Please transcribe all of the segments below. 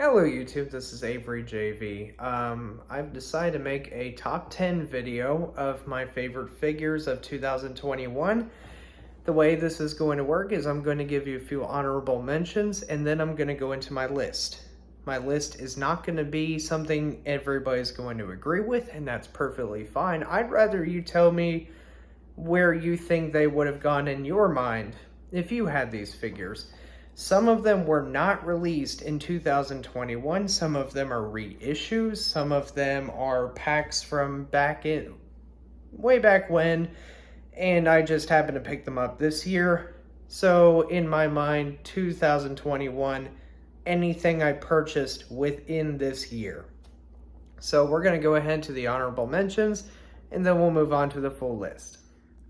Hello YouTube, this is Avery JV. I've decided to make a top 10 video of my favorite figures of 2021. The way this is going to work is I'm going to give you a few honorable mentions and then I'm going to go into my list. My list is not going to be something everybody's going to agree with, and that's perfectly fine. I'd rather you tell me where you think they would have gone in your mind if you had these figures. Some of them were not released in 2021. Some of them are reissues. Some of them are packs from way back when, and I just happened to pick them up this year. So in my mind, 2021, anything I purchased within this year. So we're going to go ahead to the honorable mentions, and then we'll move on to the full list.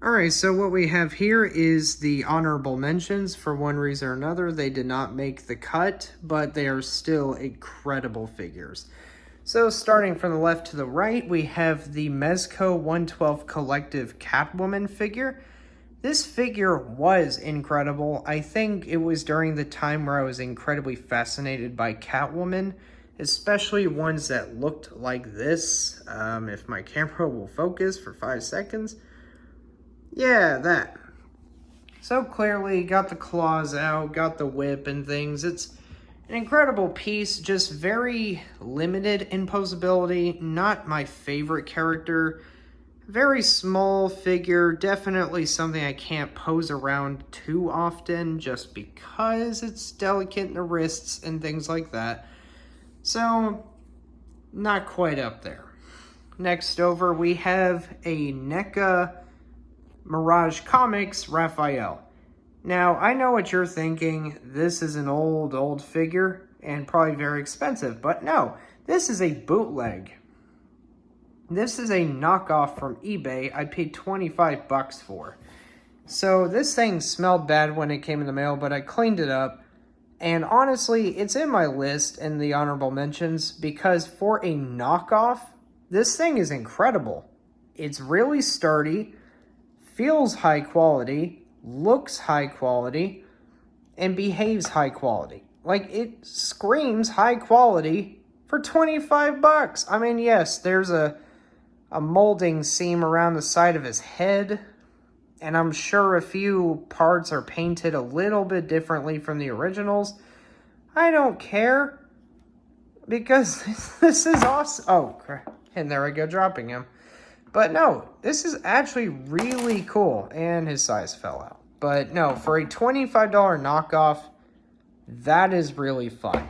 Alright, so what we have here is the honorable mentions. For one reason or another, they did not make the cut, but they are still incredible figures. So starting from the left to the right, we have the Mezco 112 Collective Catwoman figure. This figure was incredible. I think it was during the time where I was incredibly fascinated by Catwoman, especially ones that looked like this. If my camera will focus for 5 seconds. Yeah, that. So clearly got the claws out, got the whip and things. It's an incredible piece, just very limited in posability. Not my favorite character. Very small figure, definitely something I can't pose around too often just because it's delicate in the wrists and things like that. So, not quite up there. Next over, we have a NECA Mirage Comics Raphael. Now, I know what you're thinking. This is an old figure and probably very expensive, but no, this is a bootleg. This is a knockoff from eBay. I paid 25 bucks for. So this thing smelled bad when it came in the mail, but I cleaned it up. And honestly, it's in my list in the honorable mentions because for a knockoff, this thing is incredible. It's really sturdy, feels high quality, looks high quality, and behaves high quality. Like, it screams high quality for 25 bucks. I mean, yes, there's a molding seam around the side of his head, and I'm sure a few parts are painted a little bit differently from the originals. I don't care, because this is awesome. Oh, crap. And there I go, dropping him. But no, this is actually really cool. And his size fell out. But no, for a $25 knockoff, that is really fun.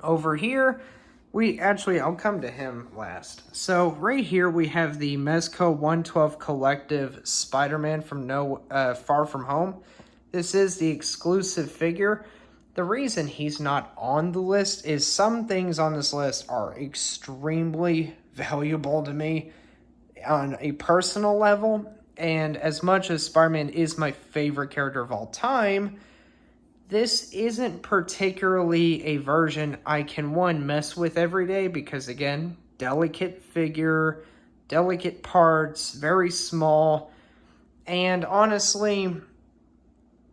Over here, I'll come to him last. So right here we have the Mezco 112 Collective SpiderMan from Far From Home. This is the exclusive figure. The reason he's not on the list is some things on this list are extremely valuable to me on a personal level, and as much as Spider-Man is my favorite character of all time, this isn't particularly a version I can, one, mess with every day because, again, delicate figure, delicate parts, very small, and honestly,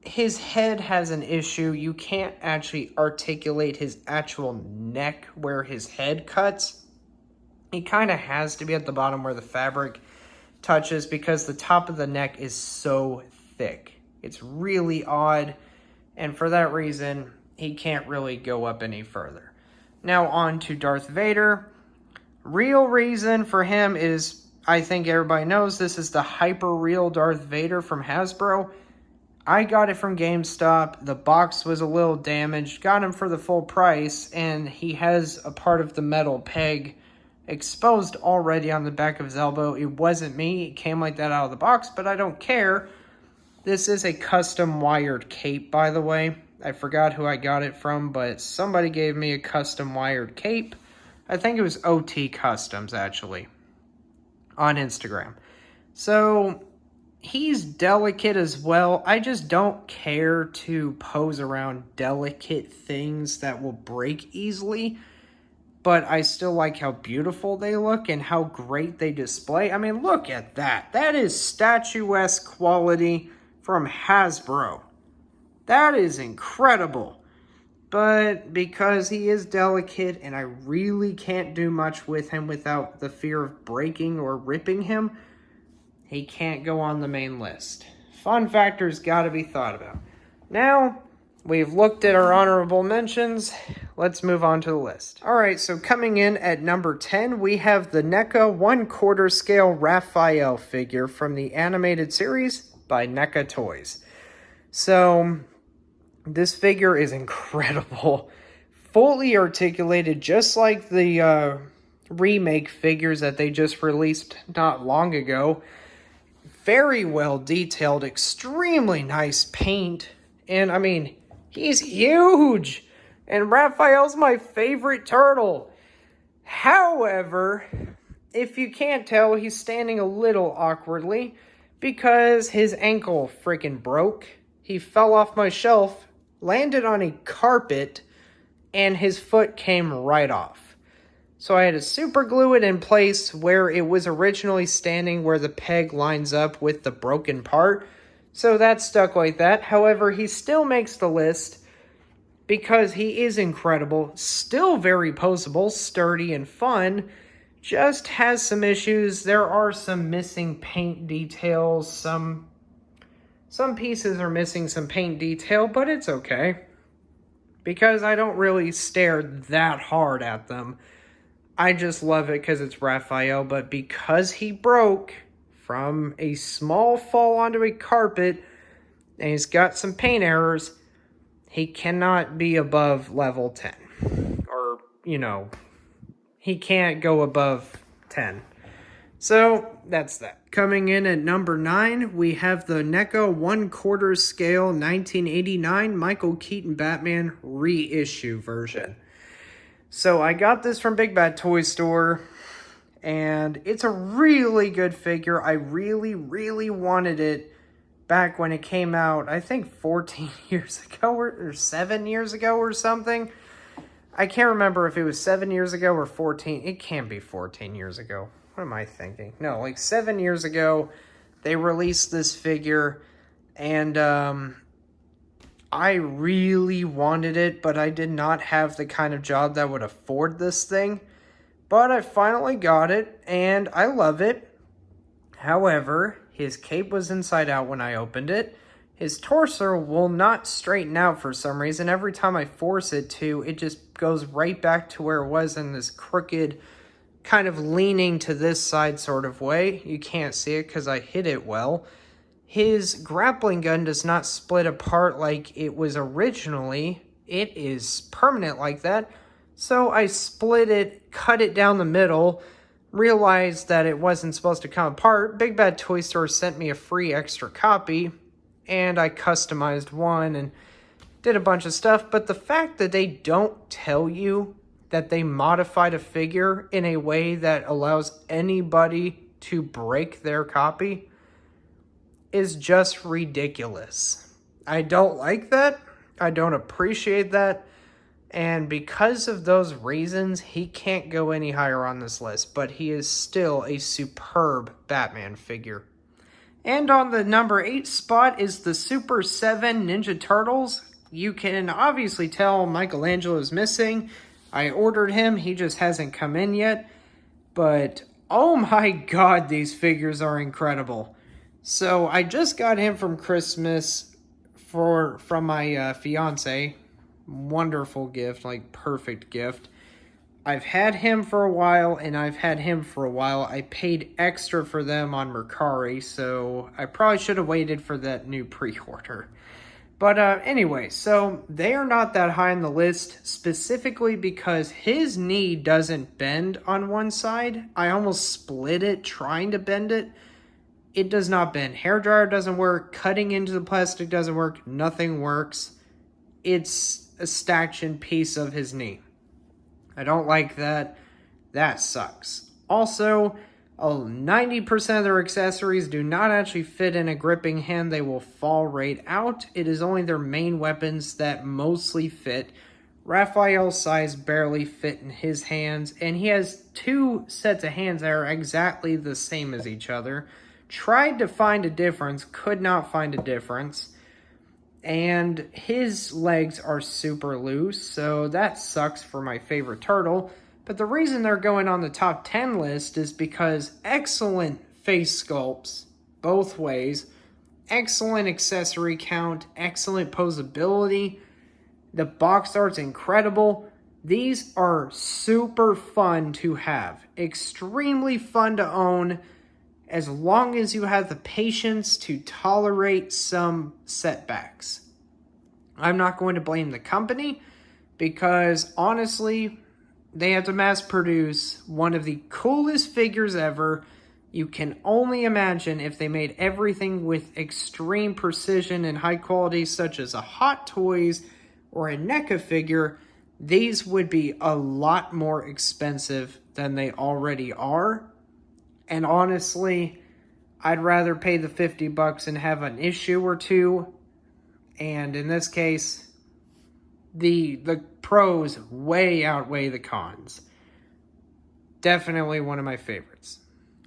his head has an issue. You can't actually articulate his actual neck where his head cuts. It kind of has to be at the bottom where the fabric touches because the top of the neck is so thick. It's really odd, and for that reason, he can't really go up any further. Now on to Darth Vader. Real reason for him is, I think everybody knows, this is the hyper-real Darth Vader from Hasbro. I got it from GameStop. The box was a little damaged. Got him for the full price, and he has a part of the metal peg exposed already on the back of his elbow. It wasn't me. It came like that out of the box, but I don't care. This is a custom wired cape, by the way. I forgot who I got it from, but somebody gave me a custom wired cape. I think it was OT Customs, actually, on Instagram. So he's delicate as well. I just don't care to pose around delicate things that will break easily. But I still like how beautiful they look and how great they display. I mean, look at that. That is statuesque quality from Hasbro. That is incredible. but because he is delicate and I really can't do much with him without the fear of breaking or ripping him, he can't go on the main list. Fun factor's got to be thought about. Now, we've looked at our honorable mentions. Let's move on to the list. Alright, so coming in at number 10, we have the NECA 1/4 scale Raphael figure from the animated series by NECA Toys. So, this figure is incredible. Fully articulated, just like the remake figures that they just released not long ago. Very well detailed, extremely nice paint. And I mean, he's huge. And Raphael's my favorite turtle. However, if you can't tell, he's standing a little awkwardly because his ankle freaking broke. He fell off my shelf, landed on a carpet, and his foot came right off. So I had to super glue it in place where it was originally standing, where the peg lines up with the broken part. So that's stuck like that. However, he still makes the list because he is incredible. Still very poseable, sturdy, and fun. Just has some issues. There are some missing paint details. Some pieces are missing some paint detail, but it's okay. Because I don't really stare that hard at them. I just love it because it's Raphael, but because he broke from a small fall onto a carpet and he's got some paint errors, he cannot be above level 10. Or, you know, he can't go above 10. So, that's that. Coming in at number 9, we have the NECA 1/4 scale 1989 Michael Keaton Batman reissue version. So I got this from Big Bad Toy Store, and it's a really good figure. I really, really wanted it back when it came out, I think 14 years ago or 7 years ago or something. I can't remember if it was 7 years ago or 14. It can't be 14 years ago. What am I thinking? No, like 7 years ago, they released this figure, and I really wanted it, but I did not have the kind of job that would afford this thing. But I finally got it, and I love it. However, his cape was inside out when I opened it. His torso will not straighten out for some reason. Every time I force it to, it just goes right back to where it was in this crooked, kind of leaning to this side sort of way. You can't see it because I hid it well. His grappling gun does not split apart like it was originally. It is permanent like that. So I split it, cut it down the middle, realized that it wasn't supposed to come apart. Big Bad Toy Store sent me a free extra copy, and I customized one and did a bunch of stuff. But the fact that they don't tell you that they modified a figure in a way that allows anybody to break their copy is just ridiculous. I don't like that. I don't appreciate that. And because of those reasons, he can't go any higher on this list. But he is still a superb Batman figure. And on the number 8 spot is the Super 7 Ninja Turtles. You can obviously tell Michelangelo is missing. I ordered him. He just hasn't come in yet. But oh my god, these figures are incredible. So I just got him from Christmas from my fiance. Wonderful gift, like perfect gift. I've had him for a while, and I've had him for a while. I paid extra for them on Mercari, so I probably should have waited for that new pre-order. But anyway, so they are not that high on the list, specifically because his knee doesn't bend on one side. I almost split it trying to bend it. It does not bend. Hairdryer doesn't work. Cutting into the plastic doesn't work. Nothing works. It's a staction piece of his knee. I don't like that. That sucks. Also, 90% of their accessories do not actually fit in a gripping hand. They will fall right out. It is only their main weapons that mostly fit. Raphael's size barely fit in his hands, and he has 2 sets of hands that are exactly the same as each other. Tried to find a difference, could not find a difference. and his legs are super loose, so that sucks for my favorite turtle. But the reason they're going on the top 10 list is because excellent face sculpts, both ways, excellent accessory count, excellent posability, the box art's incredible. These are super fun to have, extremely fun to own, as long as you have the patience to tolerate some setbacks. I'm not going to blame the company, because honestly, they have to mass produce one of the coolest figures ever. You can only imagine if they made everything with extreme precision and high quality, such as a Hot Toys or a NECA figure, these would be a lot more expensive than they already are. And honestly, I'd rather pay the $50 and have an issue or two. And in this case, the pros way outweigh the cons. Definitely one of my favorites.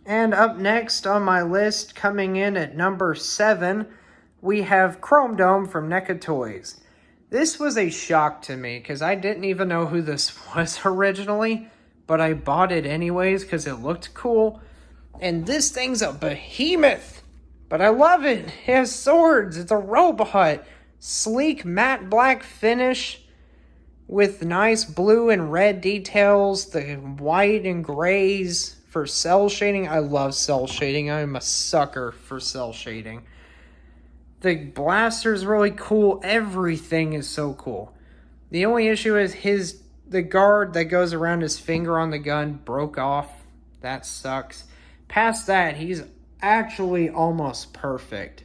And up next on my list, coming in at number 7, we have Chrome Dome from NECA Toys. This was a shock to me because I didn't even know who this was originally, but I bought it anyways because it looked cool. And this thing's a behemoth, but I love it. It has swords. It's a robot. Sleek matte black finish with nice blue and red details. The white and grays for cell shading. I love cell shading. I'm a sucker for cell shading. The blaster's really cool. Everything is so cool. The only issue is the guard that goes around his finger on the gun broke off. That sucks. Past that, he's actually almost perfect.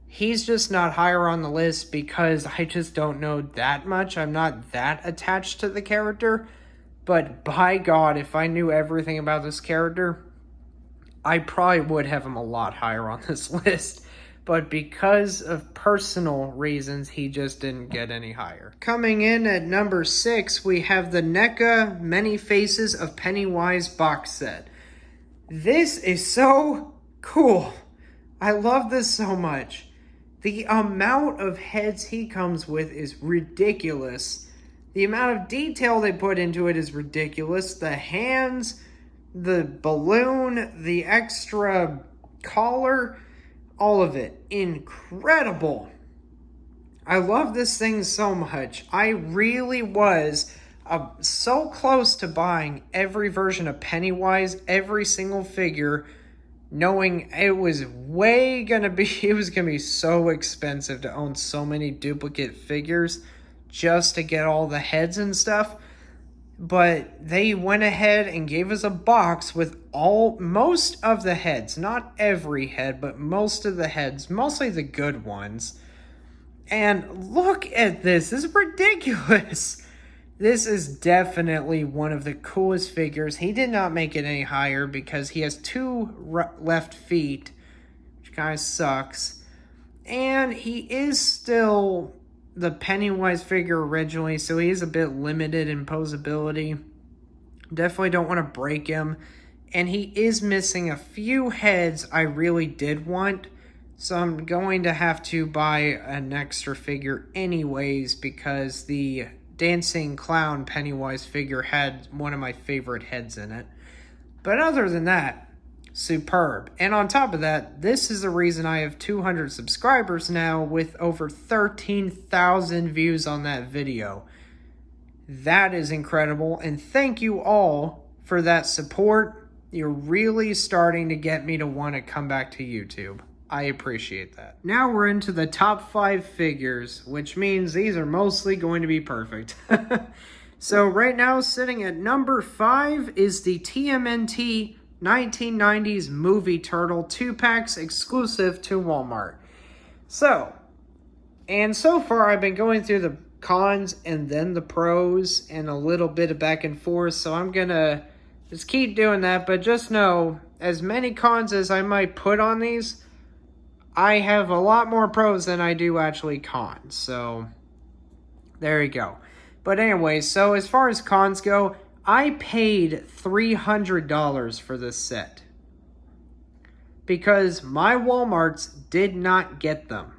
He's just not higher on the list because I just don't know that much. I'm not that attached to the character. But by God, if I knew everything about this character, I probably would have him a lot higher on this list. But because of personal reasons, he just didn't get any higher. Coming in at number 6, we have the NECA Many Faces of Pennywise box set. This is so cool. I love this so much. The amount of heads he comes with is ridiculous. The amount of detail they put into it is ridiculous. The hands, the balloon, the extra collar, all of it. Incredible. I love this thing so much. I really was so close to buying every version of Pennywise, every single figure, knowing it was gonna be so expensive to own so many duplicate figures just to get all the heads and stuff. But they went ahead and gave us a box with most of the heads. Not every head, but most of the heads. Mostly the good ones. And look at this. This is ridiculous. This is definitely one of the coolest figures. He did not make it any higher because he has 2 left feet, which kind of sucks. And he is still the Pennywise figure originally, so he is a bit limited in posability. Definitely don't want to break him. And he is missing a few heads I really did want, so I'm going to have to buy an extra figure anyways, because the Dancing Clown Pennywise figure had one of my favorite heads in it. But other than that, superb. And on top of that, this is the reason I have 200 subscribers now with over 13,000 views on that video. That is incredible, and thank you all for that support. You're really starting to get me to want to come back to YouTube. I appreciate that. Now we're into the top 5 figures, which means these are mostly going to be perfect. So right now, sitting at number 5 is the TMNT 1990s Movie Turtle 2-packs exclusive to Walmart. So far I've been going through the cons and then the pros and a little bit of back and forth, so I'm gonna just keep doing that. But just know, as many cons as I might put on these, I have a lot more pros than I do actually cons, so there you go. But anyway, so as far as cons go, I paid $300 for this set because my Walmarts did not get them.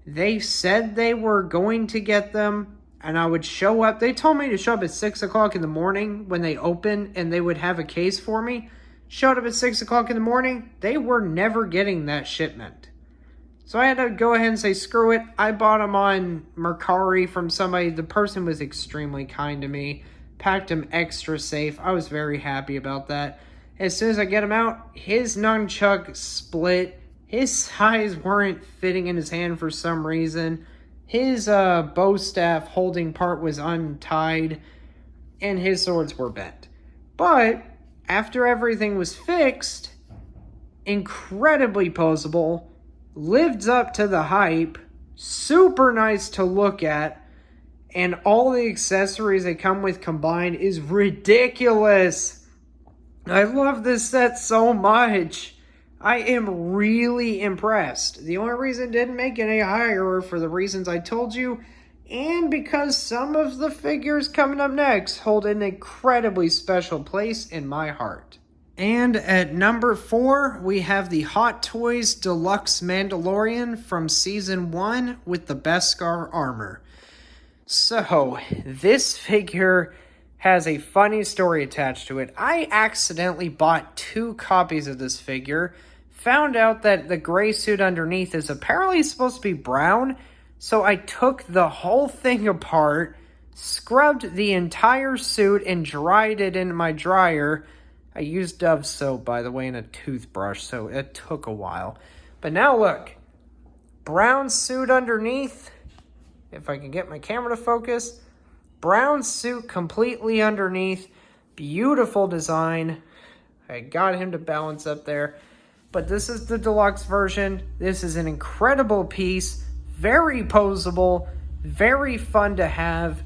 They said they were going to get them, and I would show up. They told me to show up at 6 o'clock in the morning when they open, and they would have a case for me. Showed up at 6 o'clock in the morning. They were never getting that shipment. So I had to go ahead and say, screw it. I bought them on Mercari from somebody. The person was extremely kind to me. Packed them extra safe. I was very happy about that. As soon as I get them out, his nunchuck split. His size weren't fitting in his hand for some reason. His bow staff holding part was untied. And his swords were bent. But after everything was fixed, incredibly poseable, lived up to the hype, super nice to look at, and all the accessories they come with combined is ridiculous. I love this set so much. I am really impressed. The only reason it didn't make it any higher for the reasons I told you, and because some of the figures coming up next hold an incredibly special place in my heart. And at number 4, we have the Hot Toys Deluxe Mandalorian from Season 1 with the Beskar armor. So, this figure has a funny story attached to it. I accidentally bought 2 copies of this figure, found out that the gray suit underneath is apparently supposed to be brown, so I took the whole thing apart, scrubbed the entire suit, and dried it in my dryer. I used Dove soap, by the way, and a toothbrush, so it took a while. But now look, brown suit underneath, if I can get my camera to focus, brown suit completely underneath, beautiful design. I got him to balance up there. But this is the deluxe version. This is an incredible piece, very poseable, very fun to have.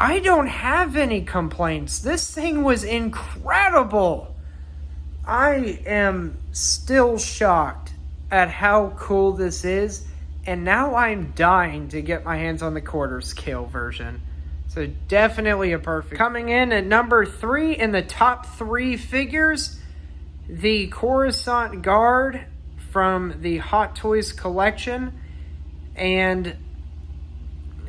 I don't have any complaints. This thing was incredible. I am still shocked at how cool this is, and now I'm dying to get my hands on the quarter scale version. So definitely a perfect. Coming in at number 3 in the top 3 figures, the Coruscant Guard from the Hot Toys collection, and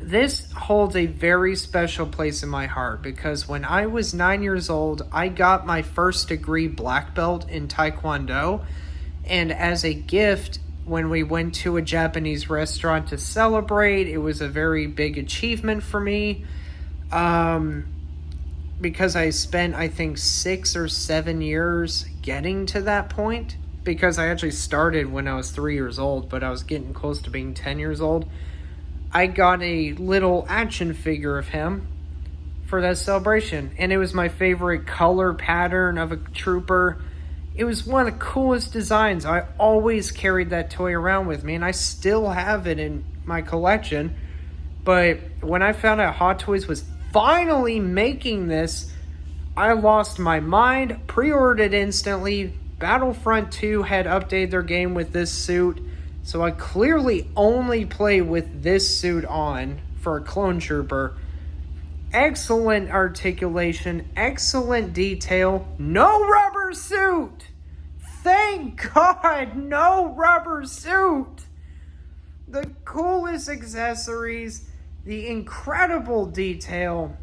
this holds a very special place in my heart because when I was 9 years old, I got my first degree black belt in Taekwondo, and as a gift, when we went to a Japanese restaurant to celebrate, it was a very big achievement for me. Because I spent, I think, 6 or 7 years getting to that point. Because I actually started when I was 3 years old, but I was getting close to being 10 years old. I got a little action figure of him for that celebration. And it was my favorite color pattern of a trooper. It was one of the coolest designs. I always carried that toy around with me, and I still have it in my collection. But when I found out Hot Toys was finally making this, I lost my mind, pre-ordered it instantly. Battlefront 2 had updated their game with this suit, so I clearly only play with this suit on for a clone trooper. Excellent articulation, excellent detail, no rubber suit! Thank God, no rubber suit! The coolest accessories, the incredible detail.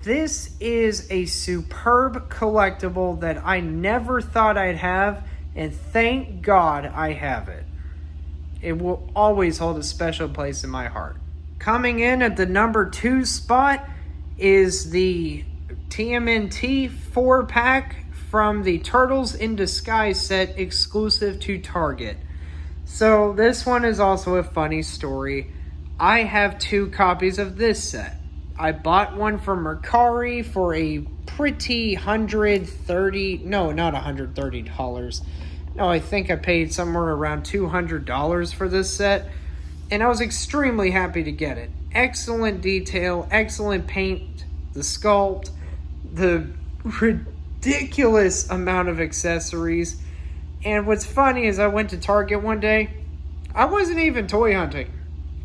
This is a superb collectible that I never thought I'd have, and thank God I have it. It will always hold a special place in my heart. Coming in at the number 2 spot is the TMNT 4-pack from the Turtles in Disguise set exclusive to Target. So this one is also a funny story. I have 2 copies of this set. I bought one from Mercari for a pretty $130, no, not $130. No, I think I paid somewhere around $200 for this set, and I was extremely happy to get it. Excellent detail, excellent paint, the sculpt, the ridiculous amount of accessories. And what's funny is I went to Target one day. I wasn't even toy hunting.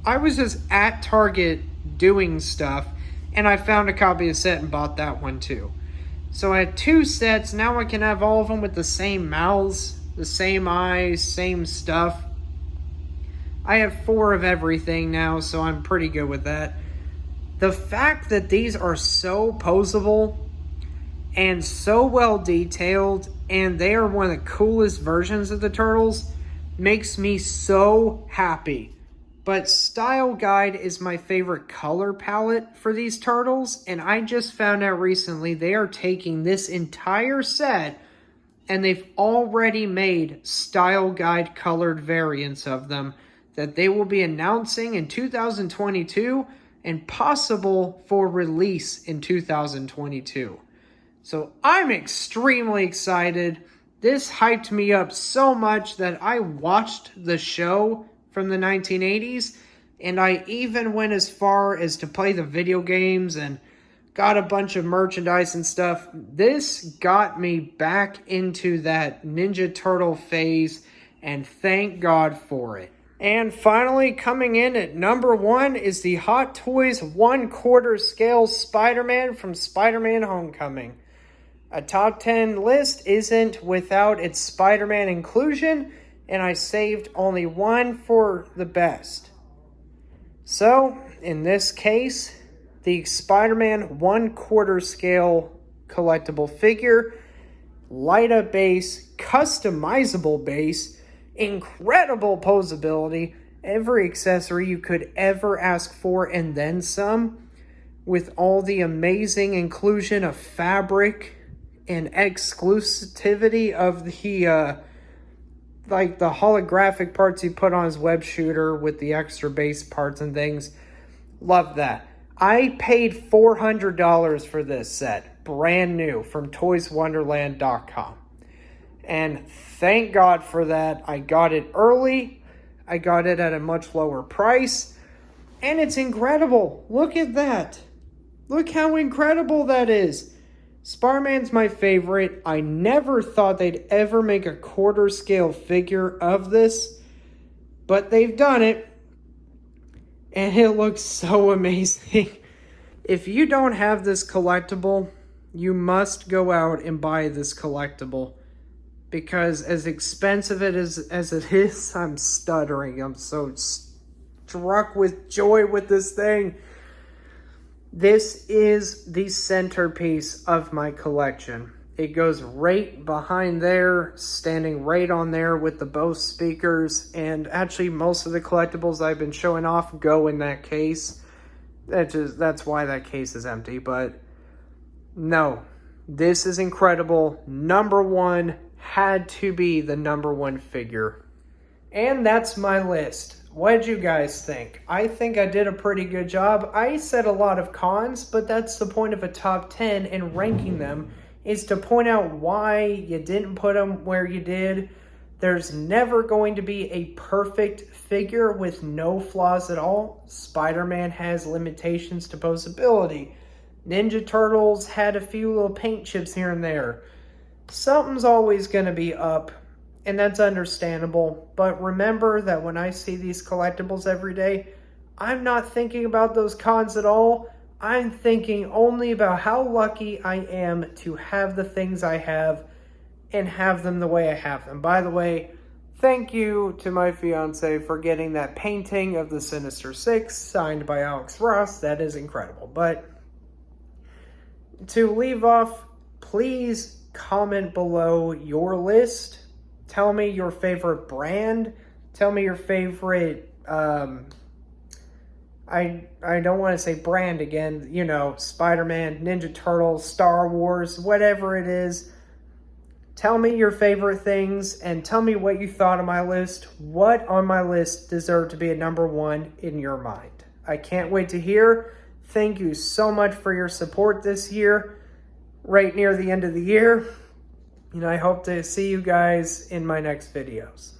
I was just at Target doing stuff, and I found a copy of the set and bought that one too. So I had 2 sets. Now I can have all of them with the same mouths, the same eyes, same stuff. I have 4 of everything now, so I'm pretty good with that. The fact that these are so poseable and so well detailed, and they are one of the coolest versions of the turtles, makes me so happy. But Style Guide is my favorite color palette for these turtles, and I just found out recently they are taking this entire set and they've already made Style Guide colored variants of them that they will be announcing in 2022 and possible for release in 2022. So I'm extremely excited. This hyped me up so much that I watched the show from the 1980s, and I even went as far as to play the video games and got a bunch of merchandise and stuff. This got me back into that Ninja Turtle phase, and thank God for it. And finally, coming in at number 1 is the Hot Toys 1/4 scale Spider-Man from SpiderMan Homecoming. A top 10 list isn't without its Spider-Man inclusion, and I saved only one for the best. So, in this case, the Spider-Man 1/4 scale collectible figure, light-up base, customizable base, incredible posability, every accessory you could ever ask for and then some, with all the amazing inclusion of fabric and exclusivity of the like the holographic parts he put on his web shooter with the extra base parts and things. Love that. I paid $400 for this set, brand new, from toyswonderland.com. And thank God for that. I got it early. I got it at a much lower price. And it's incredible. Look at that. Look how incredible that is. Spider-Man's my favorite. I never thought they'd ever make a 1/4 scale figure of this, but they've done it, and it looks so amazing. If you don't have this collectible, you must go out and buy this collectible, because as expensive as it is, I'm stuttering. I'm so struck with joy with this thing. This is the centerpiece of my collection. It goes right behind there, standing right on there with the Bose speakers, and actually most of the collectibles I've been showing off go in that case. That's why that case is empty, but no, this is incredible. Number 1 had to be the number 1 figure. And that's my list. What did you guys think? I think I did a pretty good job. I said a lot of cons, but that's the point of a top 10 and ranking them, is to point out why you didn't put them where you did. There's never going to be a perfect figure with no flaws at all. Spider-Man has limitations to posability. Ninja Turtles had a few little paint chips here and there. Something's always going to be up. And that's understandable, but remember that when I see these collectibles every day, I'm not thinking about those cons at all. I'm thinking only about how lucky I am to have the things I have and have them the way I have them. By the way, thank you to my fiance for getting that painting of the Sinister Six signed by Alex Ross. That is incredible. But to leave off, please comment below your list. Tell me your favorite brand. Tell me your favorite, I don't want to say brand again, you know, Spider-Man, Ninja Turtles, Star Wars, whatever it is. Tell me your favorite things and tell me what you thought of my list. What on my list deserved to be a number 1 in your mind? I can't wait to hear. Thank you so much for your support this year, right near the end of the year. And I hope to see you guys in my next videos.